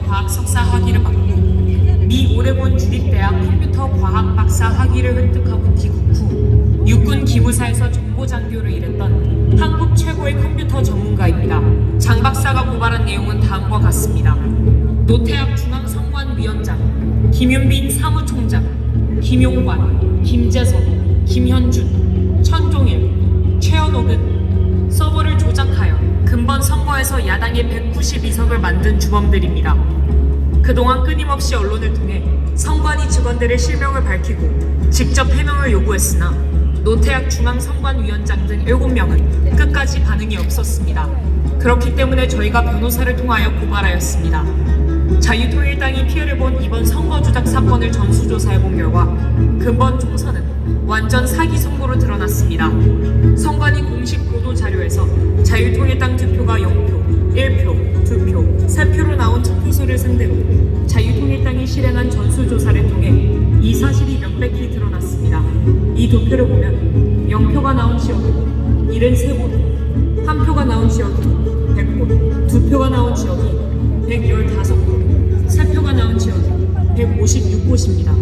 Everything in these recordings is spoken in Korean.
과학 석사 학위를 받고 미 오레곤 주립대학 컴퓨터 과학 박사 학위를 획득하고 귀국 후 육군 기무사에서 정보장교를 일했던 한국 최고의 컴퓨터 전문가입니다. 장 박사가 고발한 내용은 다음과 같습니다. 노태학 중앙선관위원장, 김윤빈 사무총장, 김용관, 김재선, 김현준, 천종일, 최현옥은 서버를 조작하여 근본 선거에서 야당의 192석을 만든 주범들입니다. 그동안 끊임없이 언론을 통해 선관위 직원들의 실명을 밝히고 직접 해명을 요구했으나 노태학 중앙선관위원장 등 7명은 끝까지 반응이 없었습니다. 그렇기 때문에 저희가 변호사를 통하여 고발하였습니다. 자유통일당이 피해를 본 이번 선거 조작 사건을 전수조사해본 결과 근본 총선은 완전 사기 선거로 드러났습니다. 선관위 공식 보도 자료에서 자유통일당 득표가 0표, 1표, 2표, 3표로 나온 투표소를 상대로 자유통일당이 실행한 전수조사를 통해 이 사실이 명백히 드러났습니다. 이 도표를 보면 0표가 나온 지역은 73곳, 1표가 나온 지역은 100곳, 2표가 나온 지역이 115곳, 3표가 나온 지역이 156곳입니다.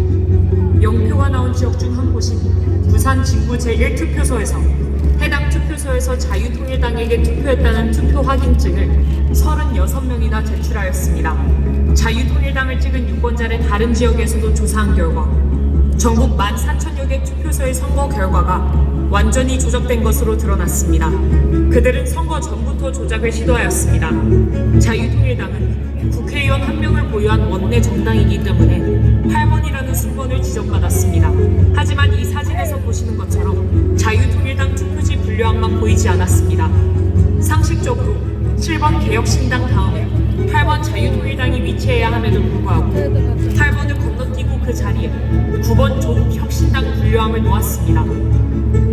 0표가 나온 지역 중 한 곳인 부산 진구 제1투표소에서 해당 투표소에서 자유통일당에게 투표했다는 투표 확인증을 36명이나 제출하였습니다. 자유통일당을 찍은 유권자를 다른 지역에서도 조사한 결과 전국 14,000여 개 투표소의 선거 결과가 완전히 조작된 것으로 드러났습니다. 그들은 선거 전부터 조작을 시도하였습니다. 자유통일당은 국회의원 1명을 보유한 원내 정당이기 때문에 8번이라는 순번을 지정받았습니다. 하지만 이 사진에서 보시는 것처럼 자유통일당 투표지 분류함만 보이지 않았습니다. 상식적으로 7번 개혁신당 다음에 8번 자유통일당이 위치해야 함에도 불구하고 8번을 건너뛰고 그 자리에 9번 조국혁신당 분류함을 놓았습니다.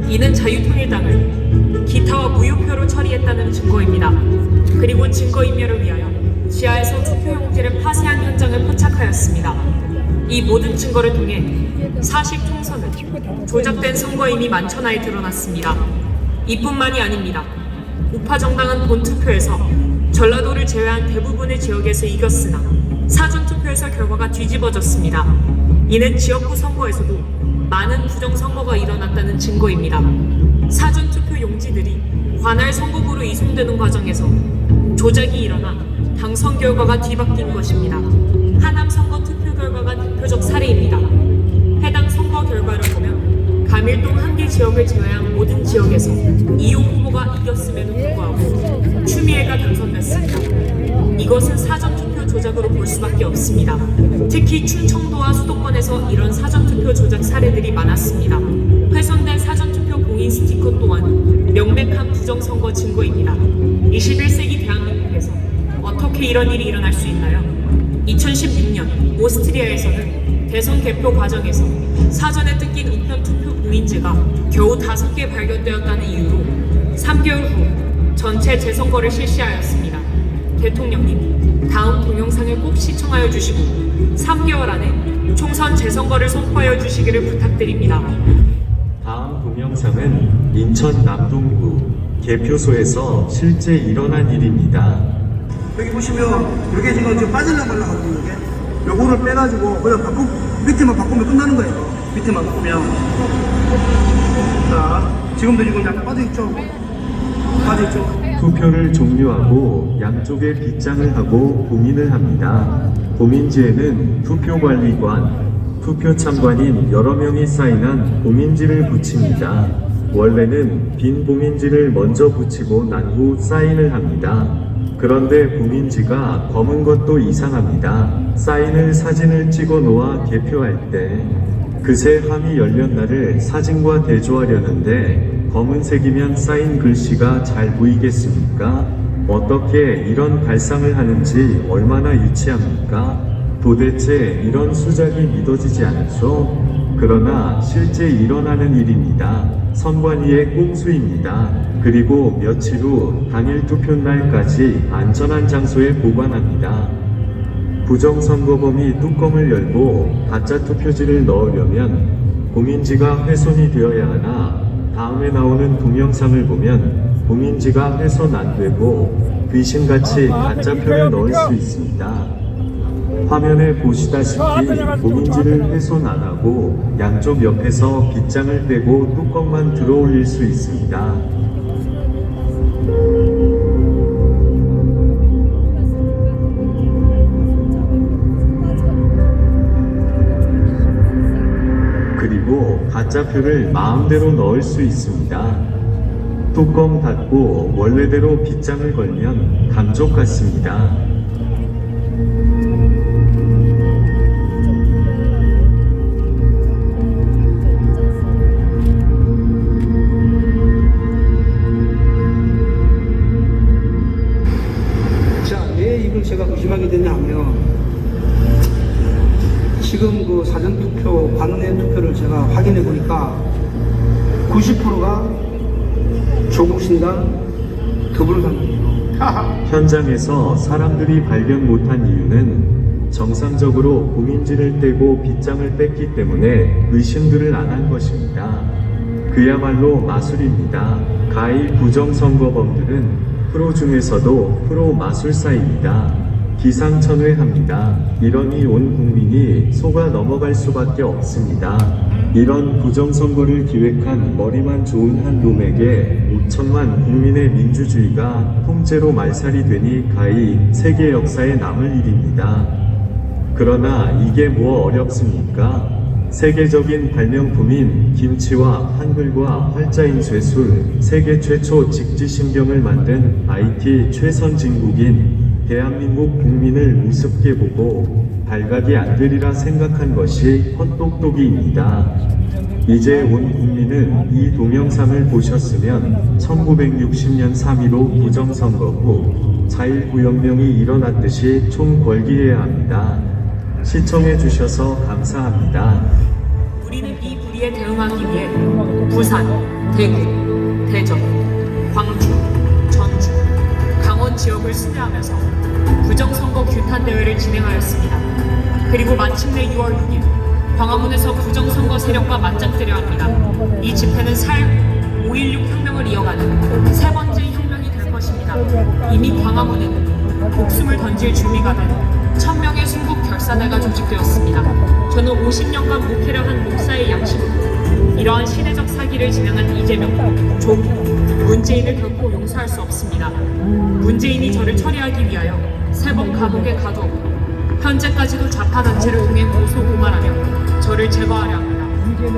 이는 자유통일당을 기타와 무효표로 처리했다는 증거입니다. 그리고 증거인멸을 위하여 지하에서 투표용지를 파쇄한 현장을 포착하였습니다. 이 모든 증거를 통해 사실 총선은 조작된 선거임이 만천하에 드러났습니다. 이뿐만이 아닙니다. 우파 정당은 본투표에서 전라도를 제외한 대부분의 지역에서 이겼으나 사전투표에서 결과가 뒤집어졌습니다. 이는 지역구 선거에서도 많은 부정선거가 일어났다는 증거입니다. 사전투표 용지들이 관할 선거구로 이송되는 과정에서 조작이 일어나 당선 결과가 뒤바뀐 것입니다. 하남 선거 투표 결과가 대표적 사례입니다. 해당 선거 결과를 보면 가밀동 한 개 지역을 제외한 모든 지역에서 이용 후보가 이겼음에도 불구하고 추미애가 당선됐습니다. 이것은 사전투표 조작으로 볼 수밖에 없습니다. 특히 충청도와 수도권에서 이런 사전투표 조작 사례들이 많았습니다. 훼손된 사전투표 공인 스티커 또한 명백한 부정선거 증거입니다. 21세기 대한민국에서 어떻게 이런 일이 일어날 수 있나요? 2016년 오스트리아에서는 대선 개표 과정에서 사전에 뜯긴 우편 투표 공인지가 겨우 5개 발견되었다는 이유로 3개월 후 전체 재선거를 실시하였습니다. 대통령님, 다음 동영상을 꼭 시청하여 주시고 3개월 안에 총선 재선거를 선포하여 주시기를 부탁드립니다. 다음 동영상은 인천 남동구 개표소에서 실제 일어난 일입니다. 여기 보시면 이게 지금 빠질라 말라 하고 있는 게 요거를 빼가지고 그냥 밑에만 바꾸면 끝나는 거예요. 밑에만 바꾸면. 자, 지금도 지금 약간 빠져있죠? 빠져있죠? 투표를 종료하고 양쪽에 빗장을 하고 봉인을 합니다. 봉인지에는 투표관리관, 투표 참관인 여러 명이 사인한 봉인지를 붙입니다. 원래는 빈 봉인지를 먼저 붙이고 난 후 사인을 합니다. 그런데 봉인지가 검은 것도 이상합니다. 사인을 사진을 찍어 놓아 개표할 때 그새 함이 열린 날을 사진과 대조하려는데 검은색이면 사인 글씨가 잘 보이겠습니까? 어떻게 이런 발상을 하는지 얼마나 유치합니까? 도대체 이런 수작이 믿어지지 않죠? 그러나 실제 일어나는 일입니다. 선관위의 꼼수입니다. 그리고 며칠 후 당일 투표날까지 안전한 장소에 보관합니다. 부정선거범이 뚜껑을 열고 가짜 투표지를 넣으려면 봉인지가 훼손이 되어야 하나 다음에 나오는 동영상을 보면 봉인지가 훼손 안 되고 귀신같이 가짜표를 넣을 수 있습니다. 화면에 보시다시피 고민지를 훼손 안 하고 양쪽 옆에서 빗장을 떼고 뚜껑만 들어 올릴 수 있습니다. 그리고 가짜표를 마음대로 넣을 수 있습니다. 뚜껑 닫고 원래대로 빗장을 걸면 감쪽 같습니다. 자, 왜 이걸 제가 의심하게 되냐면 지금 그 사전투표, 관내 투표를 제가 확인해 보니까 90%가 조국신당 더불어당이에요. 현장에서 사람들이 발견 못한 이유는 정상적으로 고민지를 떼고 빗장을 뺐기 때문에 의심들을 안 한 것입니다. 그야말로 마술입니다. 가히 부정선거범들은 프로 중에서도 프로 마술사입니다. 기상천외합니다. 이러니 온 국민이 속아 넘어갈 수밖에 없습니다. 이런 부정선거를 기획한 머리만 좋은 한 놈에게 5천만 국민의 민주주의가 통째로 말살이 되니 가히 세계 역사에 남을 일입니다. 그러나 이게 뭐 어렵습니까? 세계적인 발명품인 김치와 한글과 활자인 쇠술, 세계 최초 직지신경을 만든 IT 최선진국인 대한민국 국민을 우습게 보고 발각이 안 되리라 생각한 것이 헛똑똑이입니다. 이제 온 국민은 이 동영상을 보셨으면 1960년 3.15 부정선거 후 4.19혁명이 일어났듯이 총궐기해야 합니다. 시청해주셔서 감사합니다. 우리는 이 불의에 대응하기 위해 부산, 대구, 대전, 광주, 전주, 강원 지역을 순회하면서 부정선거 규탄 대회를 진행하였습니다. 그리고 마침내 6월 6일 광화문에서 부정선거 세력과 맞짱뜨려 합니다. 이 집회는 5.16 혁명을 이어가는 세 번째 혁명이 될 것입니다. 이미 광화문에는 목숨을 던질 준비가 된 1000명의 순국 결사대가 조직되었습니다. 저는 50년간 목회를 한 목사의 양심으로 이러한 시대적 사기를 진행한 이재명, 조국, 문재인을 결코 용서할 수 없습니다. 문재인이 저를 처리하기 위하여 3번 감옥에 가두었고 현재까지도 좌파단체를 통해 고소 고발하며 저를 제거하려 합니다.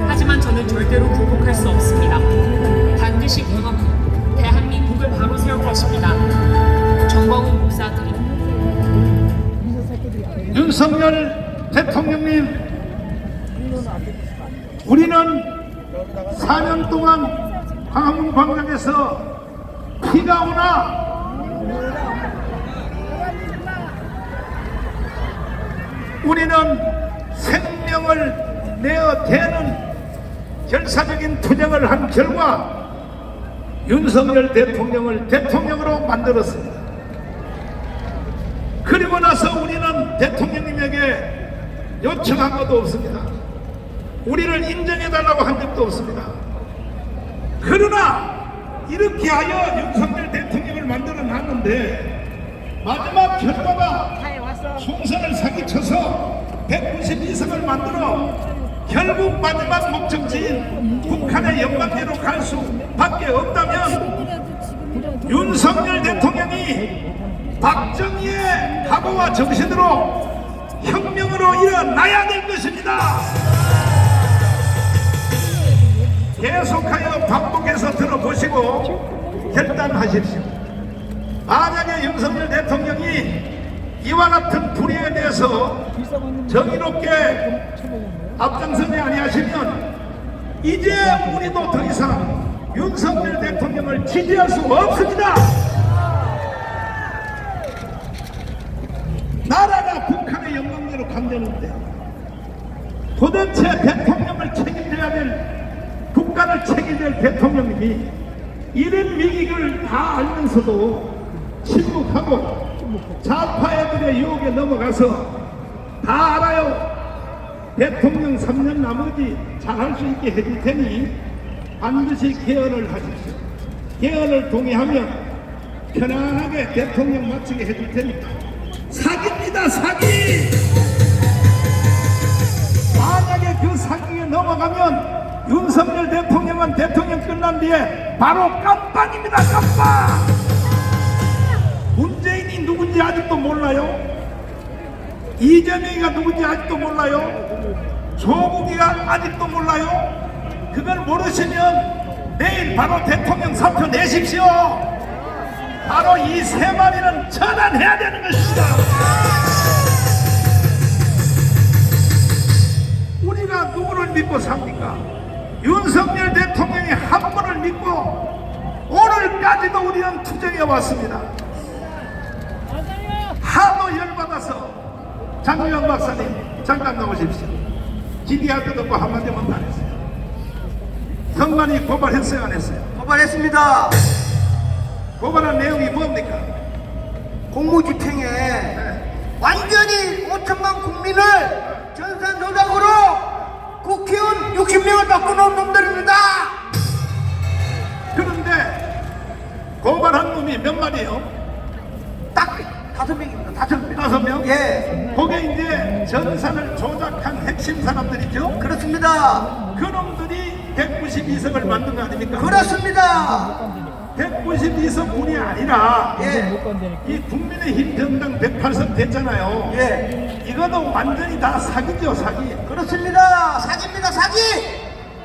하지만 저는 절대로 굴복할 수 없습니다. 반드시 광화문, 대한민국을 바로 세울 것입니다. 정광훈 목사 드립니다. 윤석열 대통령님, 우리는 4년 동안 광화문 광장에서 비가 오나 우리는 생명을 내어 대는 결사적인 투쟁을 한 결과 윤석열 대통령을 대통령으로 만들었습니다. 그리고 나서 우리는 대통령님에게 요청한 것도 없습니다. 우리를 인정해달라고 한 적도 없습니다. 그러나 이렇게 하여 윤석열 대통령을 만들어 놨는데 마지막 결과가 총선을 사기쳐서 192석을 만들어 결국 마지막 목적지인 북한의 영광대로 갈 수밖에 없다면 윤석열 대통령이 박정희의 각오와 정신으로 혁명으로 일어나야 될 것입니다. 계속하여 반복해서 들어보시고 결단하십시오. 만약에 윤석열 대통령이 이와 같은 불의에 대해서 정의롭게 앞장서지 아니하시면 이제 우리도 더 이상 윤석열 대통령을 지지할 수 없습니다. 나라가 북한의 영광대로 간다는데 도대체 대통령을 책임져야 될, 국가를 책임질 대통령님이 이런 위기를 다 알면서도 침묵하고 좌파애들의 유혹에 넘어가서 다 알아요. 대통령 3년 나머지 잘할 수 있게 해줄 테니 반드시 개헌을 하십시오. 개헌을 동의하면 편안하게 대통령 마치게 해줄 테니까. 사기입니다, 사기! 만약에 그 사기에 넘어가면 윤석열 대통령은 대통령 끝난 뒤에 바로 깜빵입니다. 깜빵. 문재인이 누군지 아직도 몰라요. 이재명이가 누군지 아직도 몰라요. 조국이가 아직도 몰라요. 그걸 모르시면 내일 바로 대통령 사표 내십시오. 바로 이 세 마리는 처단해야 되는 것입니다. 우리가 누구를 믿고 삽니까? 윤석열 대통령이 한 분을 믿고 오늘까지도 우리는 투쟁해 왔습니다. 하도 열받아서 장유영 박사님 잠깐 나오십시오. 기대할 때도 없고 한마디만 안 했어요. 성만이 고발했어요, 안 했어요? 고발했습니다. 고발한 내용이 뭡니까? 공무집행에 완전히 5천만 국민을 전산 조작으로 국회의원 60명을 바꿔놓은 놈들입니다. 그런데 고발한 놈이 몇 마리요? 딱 5명입니다. 5명. 5명? 예, 그게 이제 전산을 조작한 핵심 사람들이죠? 그렇습니다. 그놈들이 192석을 만든 거 아닙니까? 그렇습니다. 192석뿐이 아니라 예, 이 국민의힘 정당 108석 됐잖아요. 예, 이것도 완전히 다 사기죠, 사기. 그렇습니다. 사기입니다. 사기.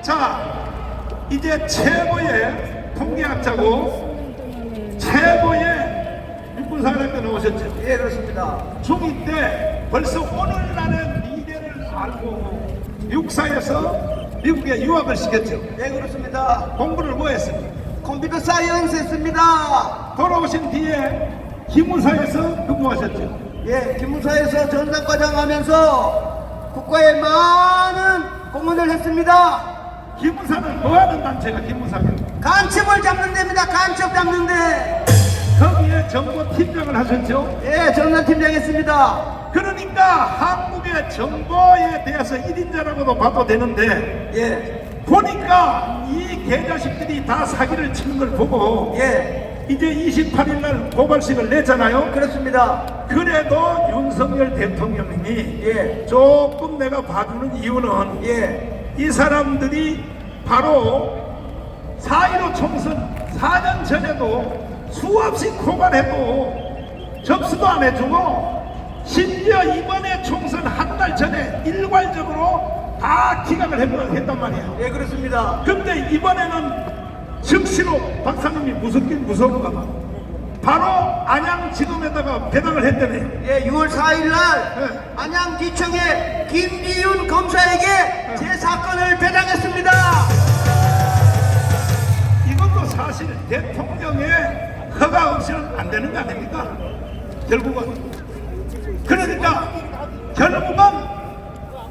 자, 이제 최고의 통계학자고 최고의 육군사령관 나오셨죠. 예, 그렇습니다. 중2 때 벌써 오늘날의 미래를 알고 육사에서 미국에 유학을 시켰죠. 예, 그렇습니다. 공부를 뭐 했습니까? 컴퓨터 사이언스 했습니다. 돌아오신 뒤에 기무사에서 근무하셨죠. 예, 기무사에서 전산과장 하면서 국가에 많은 공헌을 했습니다. 기무사는 뭐하는 단체가 기무사는? 간첩을 잡는 데입니다. 간첩 잡는 데. 거기에 정보팀장을 하셨죠. 예, 전산팀장 했습니다. 그러니까 한국의 정보에 대해서 1인자라고도 봐도 되는데 예, 보니까 이 개자식들이 다 사기를 치는 걸 보고 예, 이제 28일 날 고발식을 냈잖아요. 그렇습니다. 그래도 윤석열 대통령님이 예, 조금 내가 봐주는 이유는 예, 이 사람들이 바로 4.15 총선 4년 전에도 수없이 고발해도 접수도 안 해주고 심지어 이번에 총선 한 달 전에 일괄적으로 다 기각을 했단 말이에요. 예, 그렇습니다. 근데 이번에는 즉시로 박사님이 무섭긴 무서운가 봐. 바로 안양지검에다가 배당을 했다네요. 예, 6월 4일 날 네. 안양지청의 김기윤 검사에게 제 사건을 배당했습니다. 이것도 사실 대통령의 허가 없이는 안 되는 거 아닙니까? 결국은. 그러니까 결국은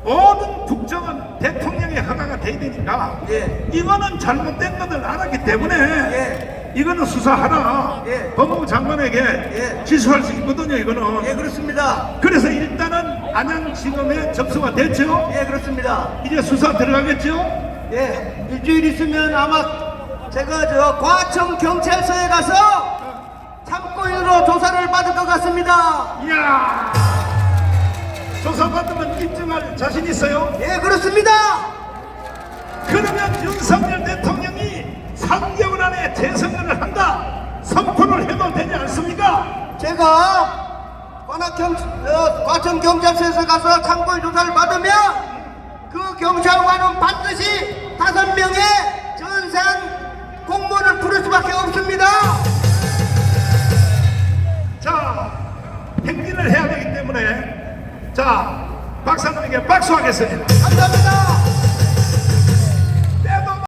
모든 국정은 대통령의 허가가 돼야 되니까 예, 이거는 잘못된 것을 알았기 때문에 예, 이거는 수사하라. 예. 법무부 장관에게 예. 지수할 수 있거든요. 이거는. 예, 그렇습니다. 그래서 일단은 안양지검에 접수가 됐죠. 예, 그렇습니다. 이제 수사 들어가겠죠. 예, 일주일 있으면 아마 제가 저 과천 경찰서에 가서 참고인으로 조사를 받을 것 같습니다. 이야, 조사받으면 입증할 자신 있어요? 예, 그렇습니다. 그러면 윤석열 대통령이 3개월 안에 재선거를 한다 선포를 해도 되지 않습니까? 제가 과천 경찰서에서 가서 참고인 조사를 받으면 그 경찰관은 반드시 5명의 전산 공무원을 부를 수밖에 없습니다. 자, 행진을 해야 되기 때문에 자, 박사님에게 박수하겠습니다. 감사합니다.